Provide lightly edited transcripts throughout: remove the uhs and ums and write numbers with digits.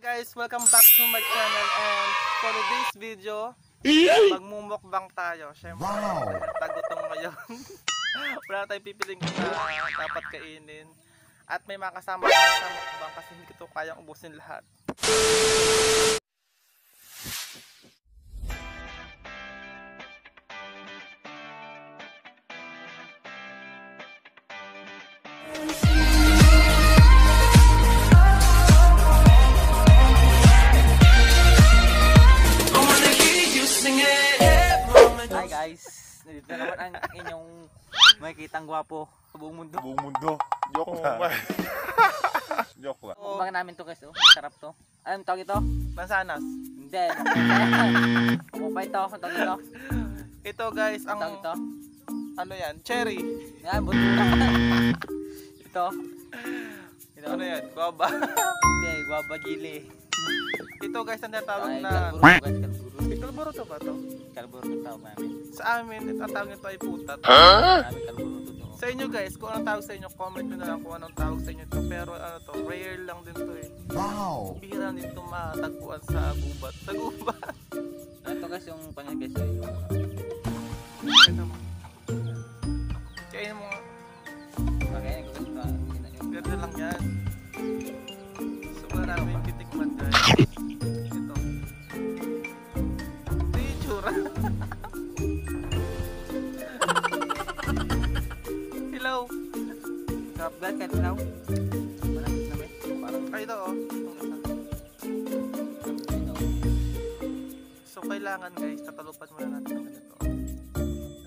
Guys, welcome back to my channel, and for today's video, magmumukbang tayo. Syempre, tagutom ngayon. Wala tayong pipiling na dapat kainin. At may mga kasama tayo sa mukbang kasi hindi ko kayang ubusin lahat. Hi guys, nandito na naman ang inyong makikitang gwapo sa buong mundo. Buong mundo. Joke lang. Joke lang. Mukbang namin to guys, oh. Sarap to. Anong tawag ito? Mansanas. Hindi. Ano pa ito? Anong tawag ito? Ito guys, ang Anong tawag ito? ano yan? Cherry. Yan, buto. Ito. Ano yan? Guava. Hindi, guava gili. Ito guys, ang natawag Ay, na kalburo guys, kalburo. kalburo to ba to? Kalburo ang tawag namin. Sa amin, ang tawag nito ay putat. Namin kalburo to to. Sa inyo guys, kung anong tawag sa inyo, comment nyo na lang kung anong tawag sa inyo to. Pero ano to, rare lang din to eh. Wow! Bihira din to matagpuan sa gubat. Sa gubat. Ito guys yung pangyan guys. Yung Ito mo. Kainin mo nga. pangyan ko guys. Ganda lang yan. So wala namin yung titikman guys. Ito. Ito yung tsura. Hello. Sarap guys, kahit now. Malapit na ba? Parang Ay ito oh. ito. So kailangan guys, tatalupan muna natin ng ganito.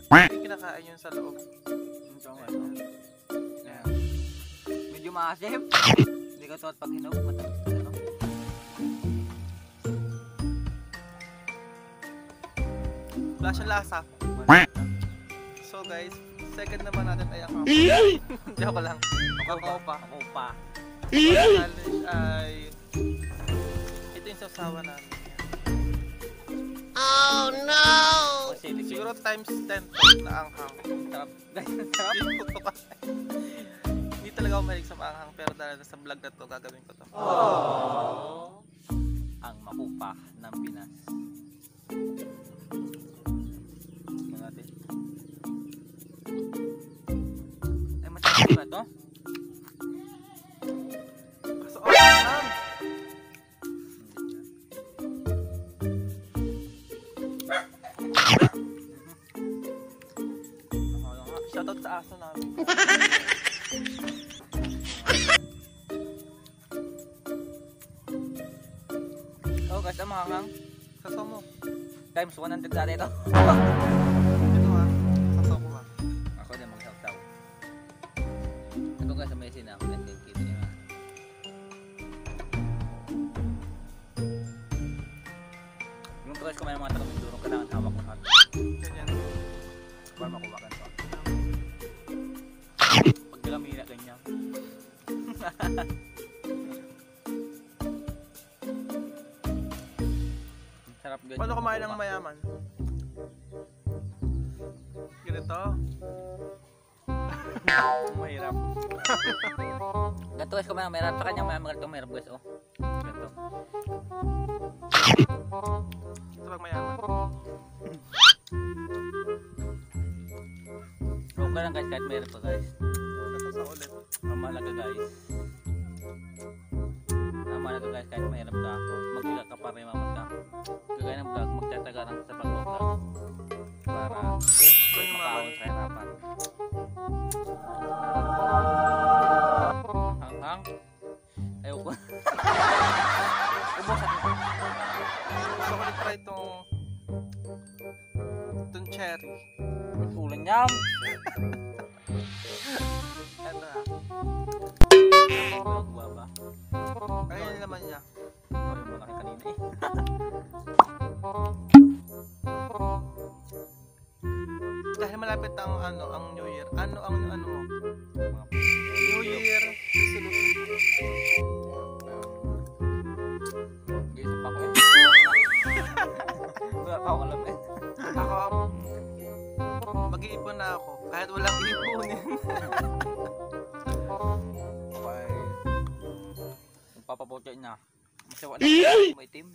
Hindi kinakain yun sa loob. Yung tsura ito. Ayan. Medyo maasim. Hindi ka tuwat pag hinog. Matamis ka no? Wala siyang lasa. So guys, second naman natin ay ang joke lang. Ako pa. Ako pa. Challenge ay ito yung sasawa namin. Kasi Siguro times 10 na anghang. sarap. Guys, sarap. Hindi talaga ako mahilig sa maanghang, pero dahil sa vlog na to, gagawin ko to. Ang makupa ng Pinas. Tingnan natin. Ay, masarap ba ito? So, anghang! Shoutout sa aso namin. Oh guys, ang mahanghang. Sasaw mo. Times 100 dati ito. Ito ha. Sasaw mo ha. Ako din mag-help. Ito guys, may sin ako. Kita niyo na. Yung guys, kung may mga takaming durong, kailangan hawak ng hawak. Ganyan. Para makuha ka ito. Pag nilamina ganyan. Sarap ganyan. Paano kumain ng mayaman? Ganito. Mahirap. Ganito guys, kung may mahirap sa kanya, may mahirap guys, oh. Ganito. Ito pag mayaman. Okay lang guys, kahit mahirap pa guys. Sasaw ulit. Ang mahalaga guys. Ang mahalaga guys, kahit mahirap ka, magsiga ka para mamat ka. Kagaya ng vlog, magtataga lang sa pag-vlog. Para makaon sa harapan. Hang-hang. Ayoko. Ubos ako. Gusto ko i-try itong cherry. Ulan niya. Ito ha. Gagawa ba? Ayun naman niya. Oh, yung malaki kanina eh. Dahil malapit ang ang New Year. Ano mo? Mga New Year resolution. gisip ako eh. Wala pa ako alam eh. Ako, mag-iipon na ako. Kahit walang ipunin. Okay. Magpapapotya na. Kasi wala maitim.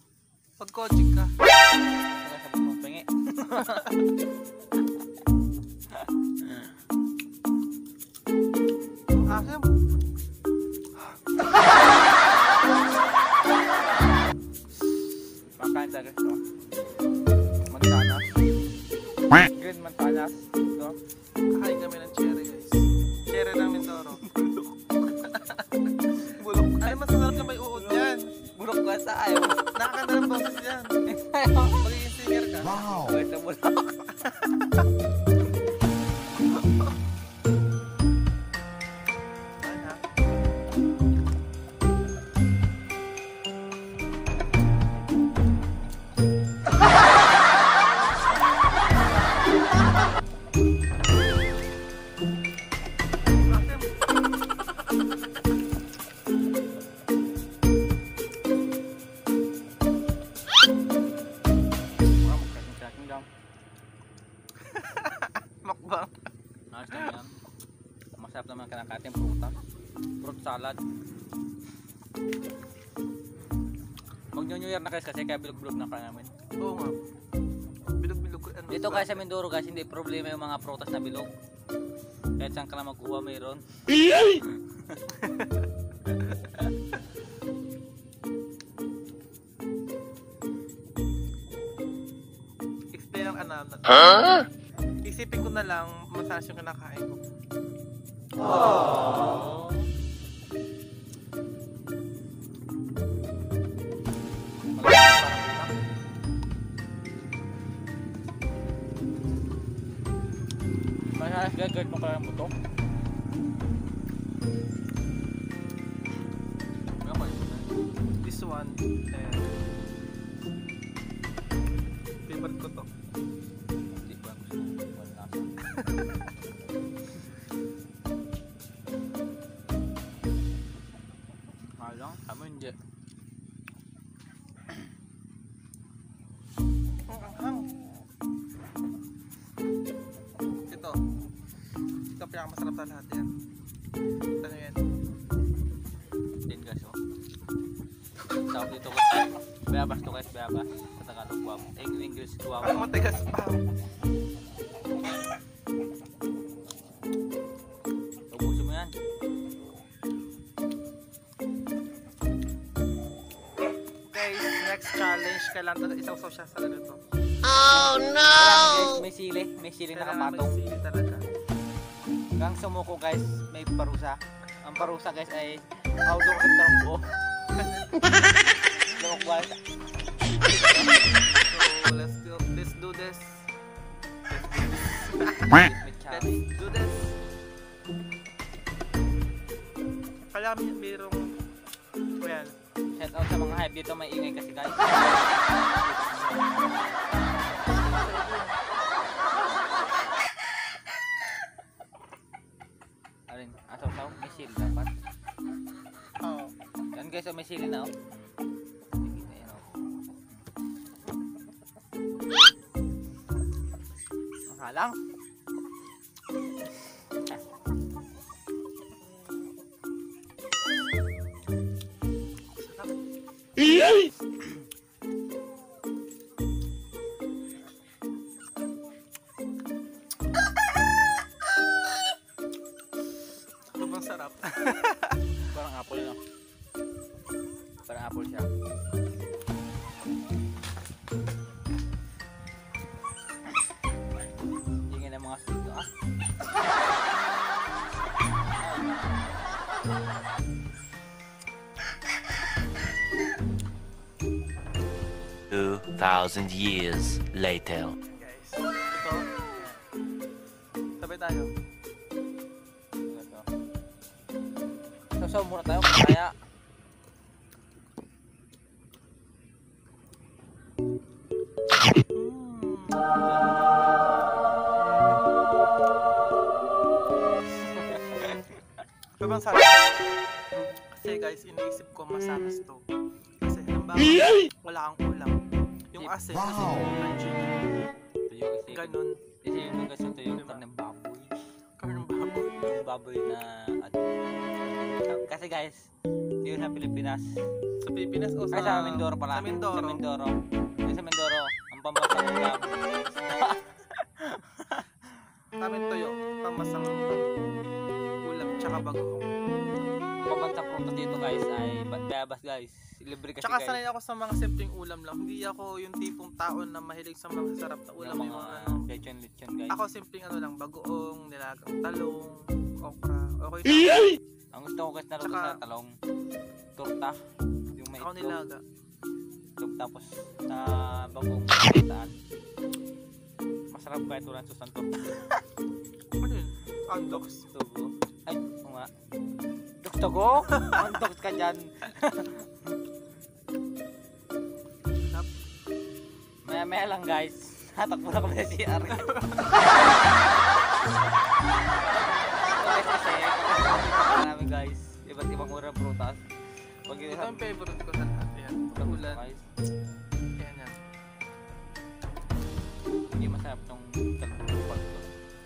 Pag kojik ka. Wala sa bumong pingi. Asim. Makain tayo guys to. Mansanas. Green mansanas. Ito. Kakain kami ng cherry guys. Cherry ng Mindoro. Bulok. Ay, masarap na may uod yan. Burok ka sa ayaw. Nakakanda ng boses yan. Magiging singer ka. Wala sa bulok. Ano? Mukbang. Ayos naman yan. Masarap naman kinakain prutas. Fruit salad. Mag-New Year na guys kasi kaya bilog-bilog na kaya namin. Oo nga. Bilog-bilog ko. Ano, Dito guys sa Mindoro guys, hindi problema yung mga prutas na bilog. Kahit saan ka lang magkuha mayroon. Explain ang ano. Huh? Isipin ko na lang masalas yung kinakain ko. Masalas guys, guard mo ka lang buto. This one. Favorite ko to. Hindi ko lang gusto. Wala lasa. Malang, kami hindi. Ang anghang. Ito. Ito ang pinakamasarap sa lahat yan. Ano yan? Din guys oh. Tawag dito ko. Bayabas to guys, bayabas. Sa Tagalog, guwamo. English, guwamo. Ang matigas pa. Ubusin mo yan. Guys, next challenge. Kailangan isaw-saw siya sa ganito. Guys, may sili na Kailangan kapatong. may sili talaga. Gang sumuko guys, may parusa. Ang parusa guys ay auto at tarumbo. Loko guys. So, let's do this. May Let's challenge. do this. Kaya mayroong well, Shout out sa mga hype dito, may ingay kasi guys. Alin, asaw-saw, may sili dapat. oh, Yan guys, oh, may sili na oh. Sige na yan oh. Mahalang. sobrang sarap. Parang apple no? Parang apple siya. Ingin ng mga sito ah. 2,000 years later. Guys, ito. Sabay tayo. So muna tayo kaya. Sobrang sarap. Kasi guys, iniisip ko masanas to. Kasi halimbawa, wala kang ulam. Yung asin, kasi crunchy. Tuyo kasi. Ganon. Kasi yung kasi ito yung karneng baboy. Karneng baboy. Yung baboy na ano. Kasi guys, Yun sa Pilipinas. Sa Pilipinas o Ay, sa Mindoro pala. Sa Mindoro. Sa Mindoro. Yung sa Mindoro, ang pambansang ulam. Namin toyo, pamasang ulam, tsaka bagoong. Ang pambansang prutas dito guys ay bayabas guys. Libre kasi Tsaka guys. sanay ako sa mga simpleng ulam lang. Hindi ako yung tipong tao na mahilig sa mga sarap na ulam. Yung Yung mga ano. lechon guys. Ako simpleng ano lang, bagoong, nilagang talong, okra. Okay na. Ang gusto ko guys na luto Tsaka- sa talong. Torta. Yung may Ako itlog. nilaga. Tapos na bagong tortaan. Masarap kahit walang susang torta. Ano yun? Andox. Tugo. Ay, oo nga. Tugo? Ang dogs ka dyan. Maya lang guys. Hatakbo na kami sa CR. Guys, kasi kapag namin guys. Iba't ibang urang prutas. Pag Ito yun ang favorite ko sa lahat. Ayan, ulan. guys, Ayan yan. hindi masarap tong talbog pag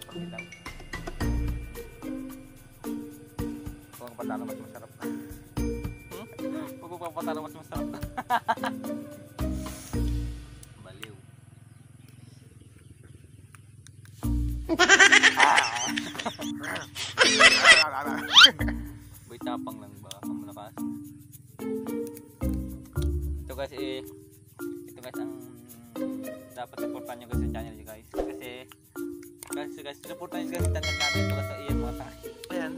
pagkitaw. Kung patalo mas masarap. Kung patalo mas masarap. Baliw. Boy tapang lang ba ang malakas? Ito guys ito guys ang dapat supportan nyo guys sa channel nyo guys. Kasi guys supportan nyo guys sa channel namin. Ito guys sa iyan mga tanga. Ayan.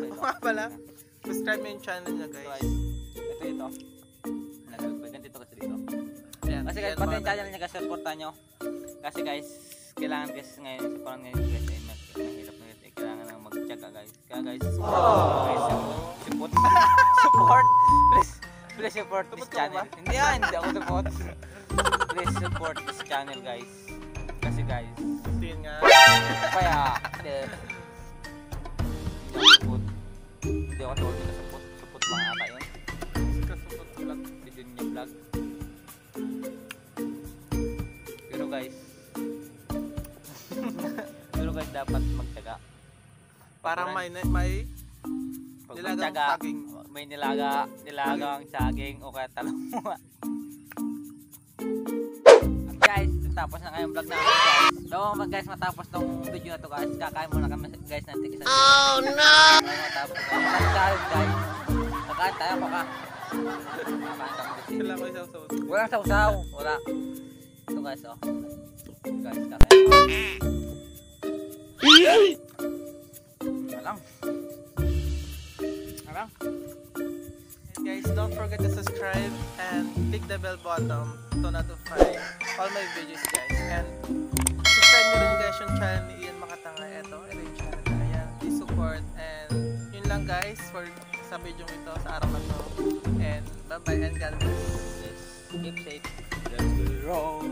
Oo nga pala. Subscribe mo yung channel niya Ito guys. guys. Ito. Ganito kasi dito. Ayan. Kasi guys Ayan, pati mga yung channel niya guys supportan nyo. Kasi guys kailangan guys ngayon sa parang ngayon guys ay mahirap na guys. Kailangan nang mag-check guys. Kaya guys support. Support. Please support this Support ka channel. ba? Hindi ako support. Please support this channel guys. Kasi guys Tingin nga. kaya hindi ako tawag nila support mga ata yun. Kasupport sa vlog. Video niya vlog. Pero guys dapat magtyaga. Para may Pag nilagang magtyaga, saging. may nilagang saging o kaya talong. At guys, tapos na ngayong vlog namin guys. So guys, matapos tong video na to guys, kakain muna kami guys ng tig-isang. Oh no! Matapos guys. Kakain tayo baka. Sila ko isaw sa Walang sausaw. Wala. Ito guys, oh. Guys, kakain. Walang. And guys, don't forget to subscribe and click the bell button to notify all my videos guys. And subscribe nyo rin guys yung channel ni Ian Makatanga. Ito yung channel na yan. Please support. And yun lang guys for sa video ito sa araw na to. And bye bye and God bless. Yes. Keep safe. Let's go wrong.